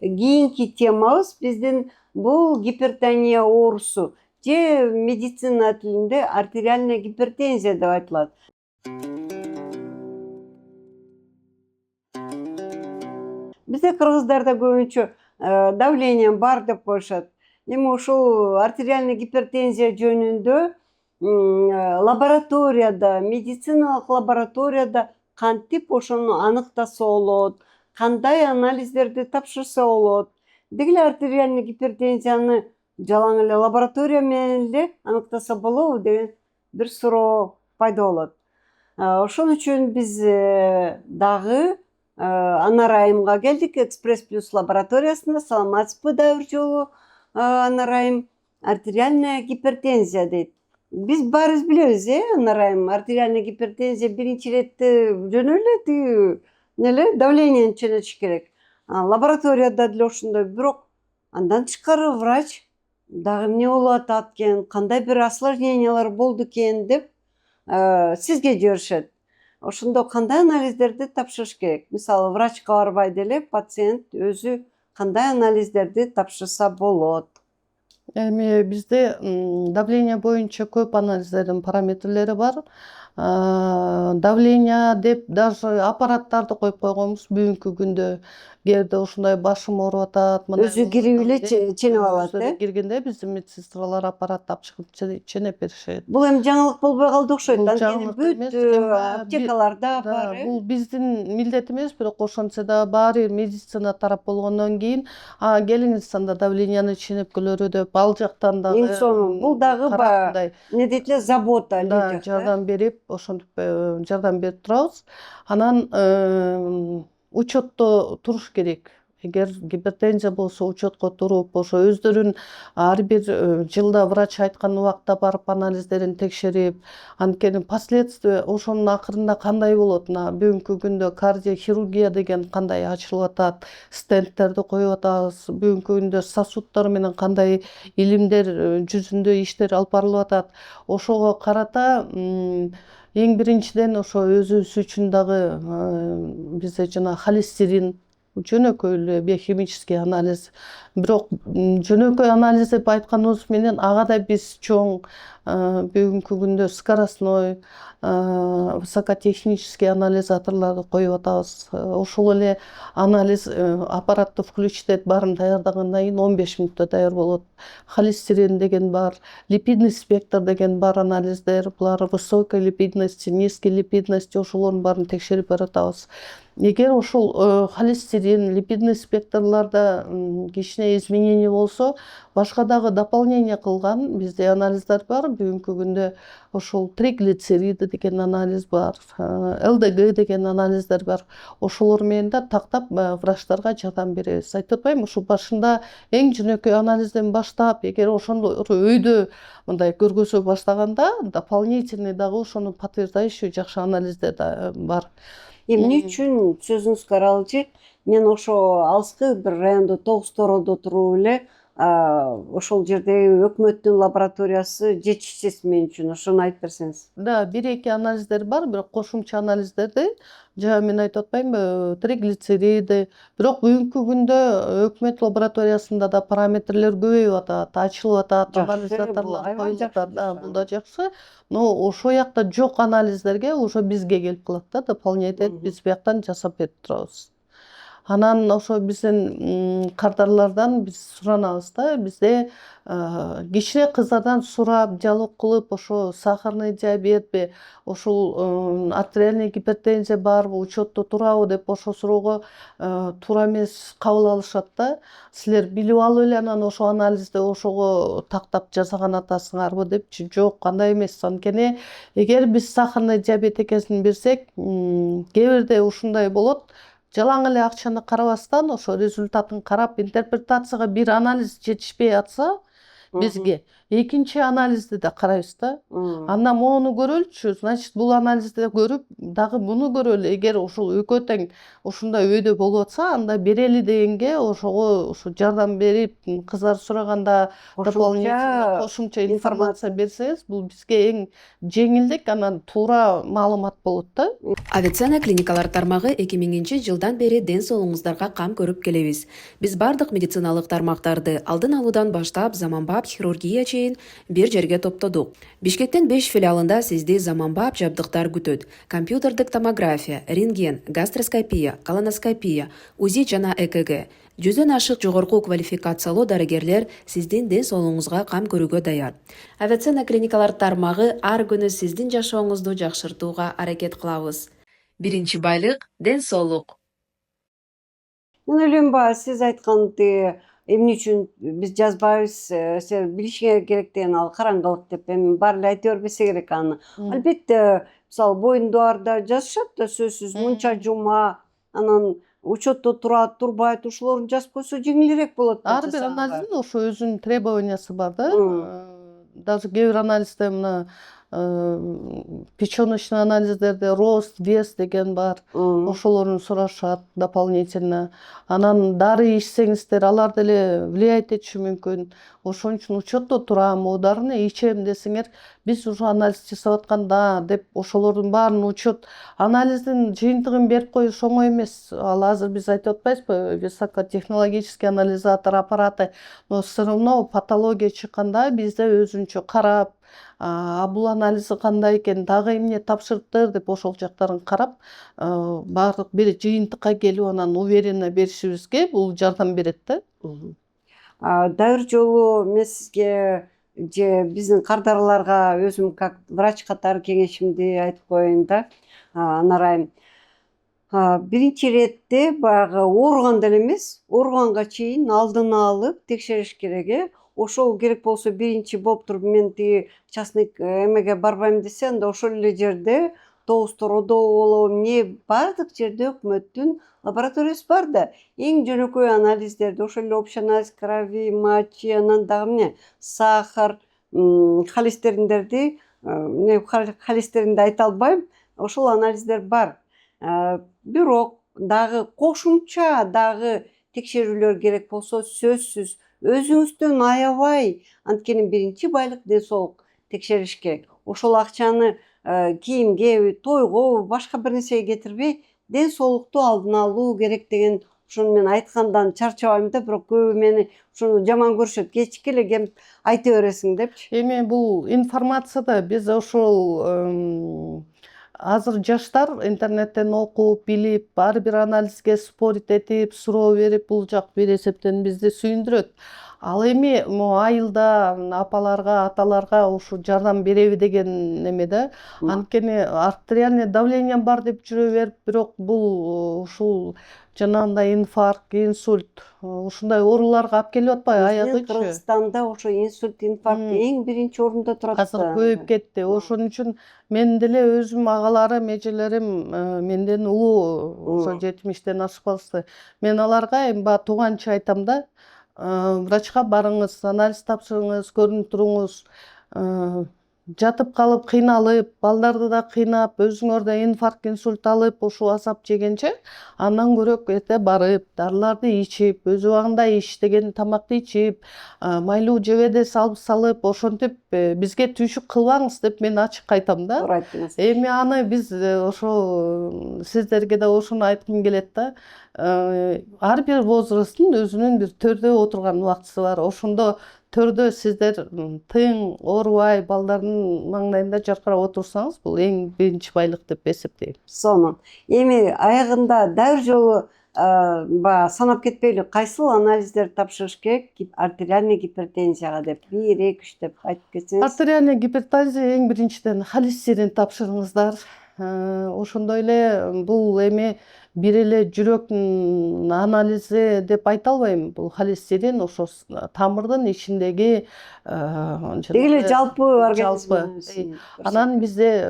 Кийинки темабыз биздин бул гипертония оорусу же медицина тилинде артериальная гипертензия деп айтылат. Бизде кыргыздарда көбүнчө давлением бар деп коюшат. Эми ушул артериальный гипертензия жөнүндө лабораторияда, медициналык лабораторияда кантип ошону аныктаса болот, кандай анализдерди тапшырса болот, деги эле артериальный гипертензияны жалаң эле лаборатория менен эле аныктаса болобу деген бир суроо пайда болот. Ошон үчүн биз дагы Анар Айымга келдик, Экспресс Плюс лабораториясында. Саламатсызбы да бир жолу, Анар Айым? Артериальная гипертензия дейт. Биз баарыбыз билебиз, Анар Айым, артериальная гипертензия биринчи иретте жөн эле тиги эле давлениени ченетиш керек. Лабораторияда деле ошондой, бирок андан тышкары врач дагы эмне болуп атат экен, кандай бир осложнениялар болду экен деп сизге жиберишет. Ошондо кандай анализдерди тапшырыш керек? Мисалы, врачка барбай деле пациент өзү кандай анализдерди тапшырса болот? Эми бизде давление боюнча көп анализдердин параметрлери бар. Давление деп даже аппараттарды коюп койгонбуз бүгүнкү күндө. Кээде ушундай башым ооруп атат, Өзү кирип эле ченеп алат, өздөрү киргенде биздин медсестралар аппарат тапшырып ченеп беришет. Бул эми жаңылык болбой калды окшойт. Бул Анткени жаңылык бүт эмес, эми аптекаларда бар. бул биздин милдет эмес, бирок ошентсе да баары бир медицина тарап болгондон кийин келиңиз анда давленияны ченепкелөрү деп ал жактан дагы Эң сонун бул дагы карагандай эмне дейт эле забота людях жардам берип, ошентип жардам берип турабыз. Анан учетто туруш керек. Эгер гипертензия болсо учетко туруп, ошо өздөрүн ар бир жылда врач айткан убакта барып анализдерин текшерип, анткени последствия ошонун акырында кандай болот? Мына бүгүнкү күндө кардиохирургия деген кандай ачылып атат, стенттерди коюп атабыз. Бүгүнкү күндө сосудтар менен кандай илимдер жүзүндө иштер алып барылып атат. Ошого карата эң биринчиден ошо өзүбүз үчүн дагы бизде жана холестерин жөнөкөй эле биохимический анализ. Бирок жөнөкөй анализ деп айтканыбыз менен ага да биз чоң бүгүнкү күндө скоростной, высокотехнический анализаторлорду коюп атабыз. Ошол эле анализ аппаратты включить баарын даярдагандан кийин 15 мүнөттө даяр болот. Холестерин деген бар, липидный спектр деген бар анализдер. Булар высокой липидности, низкой липидности ошолордун баарын текшерип баратабыз. Эгер ошол холестерин, липидный спектрларда кичине изменение болсо, башка дагы дополнение кылган бизде анализдар бар. Бүгүнкү күндө ошол триглицериды деген анализ бар, ЛДГ деген анализдер бар. Ошолор менен да тактап врачтарга жардам беребиз. Айтып атпаймынбы, ушу башында эң жөнөкөй анализден баштап, эгер ошондо өйдө мындай көргөзө баштаганда, дополнительный дагы ошону подтверждающий жакшы анализдер да бар. Эмне үчүн сөзүңүзгө аралажы? Мен ошо алыскы бир райондо Тогуз-Тородо туруп эле ошол жердеги өкмөттүн лабораториясы жетишсиз мен үчүн. Ошону айтып берсеңиз. Да, бир-эки анализдер бар, бирок кошумча анализдерди жана мен айтып атпаймынбы, триглицериди. Бирок бүгүнкү күндө өкмөт лабораториясында да параметрлер көбөйүп атат, ачылып атат, анализаторлор коюлуп атат. Бул да жакшы. Но ошол жакта жок анализдерге уже бизге келип калат да, дополнять этип биз бияктан жасап берип турабыз. Анан ошо биздин кардарлардан биз суранабыз да, бизде кичине кыздардан сурап, диалог кылып, ошо сахарный диабетпи, ошол артериальный гипертензия барбы, учетто турабы деп ошол суроого туура эмес кабыл алышат да. Силер билип алып эле анан ошол анализди ошого тактап жасаган атасыңарбы депчи, жок, кандай эмес. Анткени эгер биз сахарный диабет экенин билсек, кээ бирде ушундай болот. Жалаң эле акчаны карабастан, ошо результатын карап, интерпретацияга бир анализ жетишпей атса, бизге. Экинчи анализди да карайбыз да. Мгм. Андан мону көрөлүчү, значит бул анализди көрүп, дагы муну көрөлү. Эгер ушул экөө тең ушундай өйдө болуп атса, анда берели дегенге ошого ушу жардам берип, кыздар сураганда дополнительно кошумча информация берсеңиз, бул бизге эң жеңилдик, анан туура маалымат болот да. Авиценна клиникалар тармагы 2000-жылдан бери ден соолугуңуздарга кам көрүп келебиз. Биз бардык медициналык тармактарды алдын алуудан баштап заманбап хирургия чейин бир жерге топтодук. Бишкектин 5 филиалында сизди заманбап жабдыктар күтөт. Компьютердик томография, рентген, гастроскопия, колоноскопия, УЗИ жана ЭКГ. 100дөн ашык жогорку квалификациялуу дарыгерлер сиздин ден соолугуңузга кам көрүүгө даяр. Авиценна клиникалар тармагы ар күнү сиздин жашооңузду жакшыртууга аракет кылабыз. Биринчи байлык – ден соолук. Мен ойлойм баягы сиз айткандай эмне үчүн биз жазбайбыз, сен билишиңер керек деген ал караңгылык деп эми баары эле айта бербесе керек аны. Албетте, мисалы боюндууларда жазышат да сөзсүз мынча жума, анан учетто турат, турбайт, ошолорун жазып койсо жеңилирээк болот да Ар бир жасаганга. анализдин ошо өзүнүн требованиясы бар да. Даже кээ бир анализде мына печёночный анализдерде рост, вес деген бар. Ошолорун сурашат дополнительно. Анан дары ичсеңиздер, алар деле влиять этиши мүмкүн. Ошон үчүн учетто турам, могу дарыны ичем десеңер, биз ушу анализ жасап атканда деп ошолордун баарын учет. Анализдин жыйынтыгын берип коюш оңой эмес. Ал азыр биз айтып атпайбызбы, высокотехнологический анализатор аппараты. Но всё равно патология чыкканда бизде өзүнчө карап, бул анализи кандай экен, дагы эмне тапшырыптыр деп ошол жактарын карап, баардык бир жыйынтыкка келип анан уверенно беришибизге бул жардам берет да. Дагы бир жолу мен сизге же биздин кардарыларга өзүм как врач катары кеңешимди айтып коеюн да. Анарайым. Биринчи иретте баягы ооруганда эле эмес, ооруганга чейин алдын алып текшериш керек. Ошол керек болсо биринчи болуп туруп мен тиги частный эмеге барбайм десе, анда ошол эле жерде Тоостороодо болобу, эмне баардык жерде өкмөттүн лабораториясы бар да. Эң жөнөкөй анализдерди, ошол эле общий анализ крови, мочи, анан дагы эмне сахар, холестериндерди, холестеринди айта албайм, ошол анализдер бар. Бирок дагы кошумча дагы текшерүүлөр керек болсо сөзсүз өзүңүздөн аябай, анткени биринчи байлык ден соолук текшериш керек. Ошол акчаны кийимге, тойго, башка бир нерсеге кетирбей, ден соолукту алдын алуу керек деген ошону мен айткандан чарчабайм да, бирок көбү мени ушуну жаман көрүшөт. Кечке эле келип айта бересиң депчи. Эми бул информацияда биз ошол азыр жаштар интернеттен окуп, билип, ар бир анализге спорить этип, суроо берип, бул жак бир эсептен бизди сүйүндүрөт. Ал эми могу айылда апаларга, аталарга ушу жардам береби деген неме да. Анткени артериальный давлением бар деп жүрө берип, бирок бул ушул жанагындай инфаркт, инсульт, ушундай ооруларга алып келип атпайбы аягычы? Кыргызстанда ошо инсульт, инфаркт эң биринчи орунда турат. Азыр көбөйүп кетти. Ошон үчүн мен деле өзүм агаларым, эжелерим менден улуу, ошо 70-тен ашып калышты. Мен аларга эми баягы тууганча айтам да, врачка барыңыз, анализ тапшырыңыз, көрүнүп туруңуз. Жатып калып кыйналып, балдарды да кыйнап, өзүңөр да инфаркт, инсульт алып, ушул азап жегенче, андан көрөк эрте барып, дарыларды ичип, өз убагында иштеген тамакты ичип, майлуу жебеде салып, ошентип бизге түйшүк кылбаңыз деп мен ачык айтам да. Туура айттыңыз. Эми аны биз ошо сиздерге да ошону айткым келет да. Ар бир возрасттын өзүнүн бир төрдө отурган убактысы бар. Ошондо төрдө сиздер тың, оорубай, балдардын маңдайында жаркырап отурсаңыз, бул эң биринчи байлык деп эсептейм. Сонун. Эми аягында дагы бир жолу баягы санап кетпейли, кайсыл анализдерди тапшырыш керек артериальный гипертензияга деп 1, 2, 3 деп айтып кетсеңиз. Артериальный гипертензия эң биринчиден холестерин тапшырыңыздар. Ошондой эле бул эми бир эле жүрөктүн анализи деп айта албайм. Бул холестерин ошо тамырдын ичиндеги Деги эле жалпы жалпы. организмибизин Анан бизде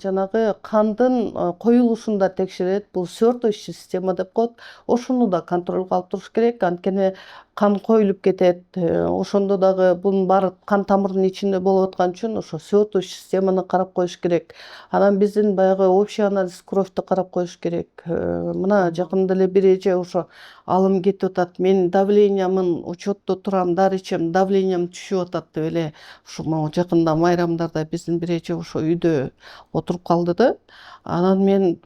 жанагы кандын коюлушун да текшерет. Бул сверточный система деп коет. Ошону да контролго алып туруш керек. Анткени кан коюлуп кетет. Ошондо дагы бунун баары кан тамырдын ичинде болуп аткан үчүн ошо сверточный системаны карап коюш керек. Анан биздин баягы общий анализ кровьту карап коюш керек. Мына жакында эле бир эже ошо алым кетип атат. Мен давлениямын учетто турам, дары ичем, давлениям түшүп атат деп эле ушу могу жакында майрамдарда биздин бир эже ошо үйдө отуруп калды да. Анан мен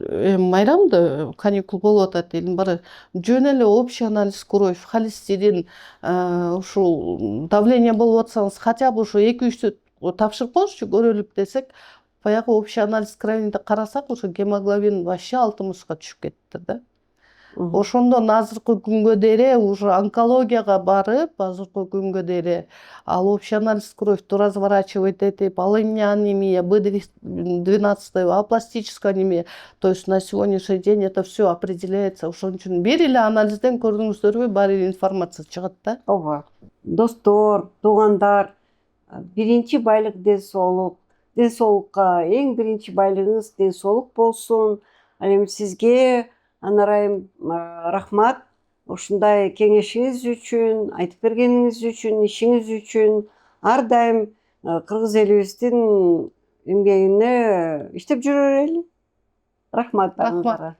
майрамды каникул болуп атат элдин баары жөн эле общий анализ кровь, холестерин, ушул давление болуп атсаңыз хотя бы ушу 2-3 тапшырып коюңузчу көрөлүп десек, баягы общий анализ кровинде карасак, ушу гемоглобин вообще 60га түшүп кетиптир да. Ошондон азыркы күнгө дейре уже онкологияга барып, азыркы күнгө дейре ал общий анализ кровьту разворачивать этип, анемия, B12, апластическая анемия. То есть на сегодняшний день это все определяется. Ошон үчүн бир эле анализден көрдүңүздөрбү баары эле информация чыгат да. Ооба. Достор, туугандар, биринчи байлык ден соолук. Ден соолукка эң биринчи байлыгыңыз ден соолук болсун. Ал эми сизге Анарайым рахмат ушундай кеңешиңиз үчүн, айтып бергениңиз үчүн, ишиңиз үчүн. Ар дайым кыргыз элибиздин эмгегине иштеп жүрө берели. Рахмат. Рахмат.